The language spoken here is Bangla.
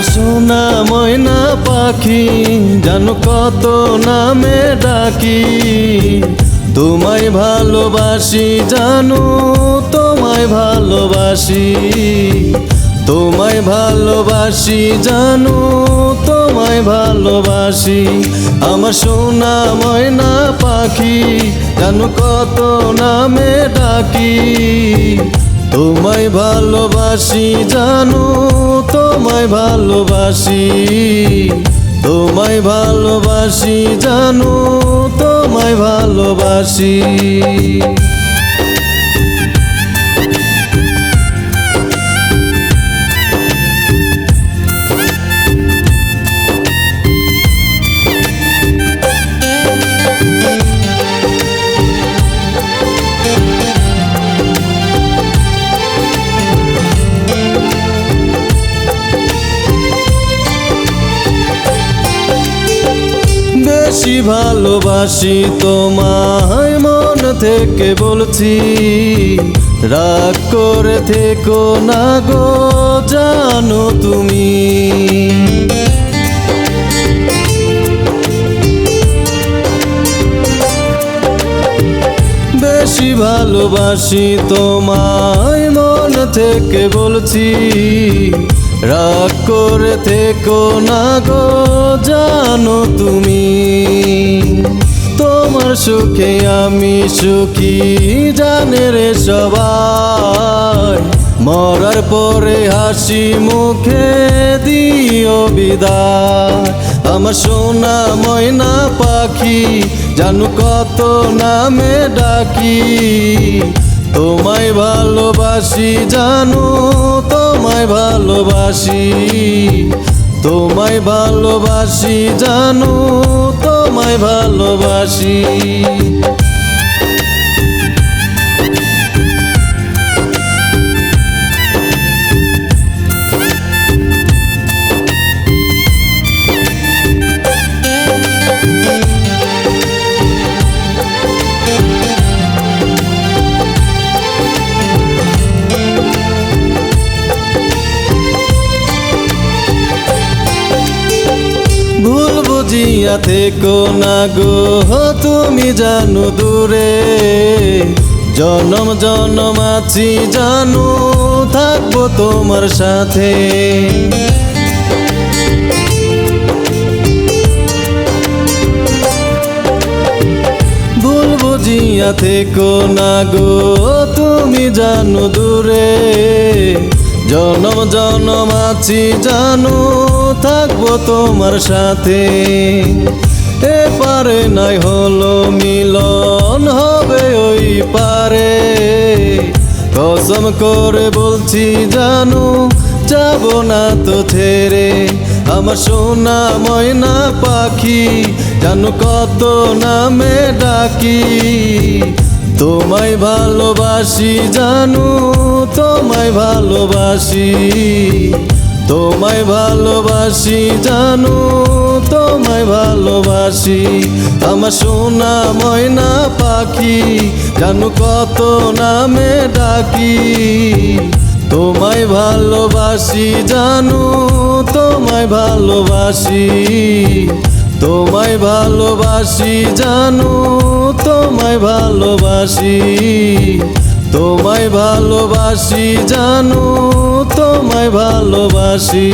আমার সোনা ময়না পাখি জানো কত নামে ডাকি, তোমায় ভালোবাসি জানো তোমায় ভালোবাসি, তোমায় ভালোবাসি জানো তোমায় ভালোবাসি। আমার সোনা ময়না পাখি জানো কত নামে ডাকি, তোমায় ভালোবাসি জানো তোমায় ভালোবাসি, তোমায় ভালোবাসি জানো তোমায় ভালোবাসি। বেশি ভালোবাসি তোমায় মন থেকে বলছি, রাগ করে থেকো না গো জানো তুমি। বেশি ভালোবাসি তোমায় মন থেকে বলছি, রাগ করে থেকো না গো জানো তুমি। তোমার সুখে আমি সুখী জানে রে সবাই, মরার পরে হাসি মুখে দিও বিদায়। আমার সোনা ময়না পাখি জানো কত নামে ডাকি, তোমায় ভালোবাসি জানো তোমায় ভালোবাসি, তোমায় ভালোবাসি জানো তোমায় ভালোবাসি। ভুল বুঝিয়া থেকো না গো তুমি জানো দূরে, জনম জনম আছি জানো থাকবো তোমার সাথে। ভুল বুঝিয়া থেকো না গো তুমি জানো দূরে, জনম জনম আছি জানো থাকবো তোমার সাথে। এপারে নাই হলো মিলন হবে ওই পারে, কসম করে বলছি জানো যাব না তো ছেড়ে। আমার সোনা ময়না পাখি জানো কত নামে ডাকি, তোমায় ভালোবাসি জানো তোমায় ভালোবাসি, তোমায় ভালোবাসি জানো তোমায় ভালোবাসি। আমার সোনা ময়না পাখি জানো কত নামে ডাকি, তোমায় ভালোবাসি জানো তোমায় ভালোবাসি, তোমায় ভালোবাসি জানো তোমায় ভালোবাসি, তোমায় ভালোবাসি জানো তোমায় ভালোবাসি।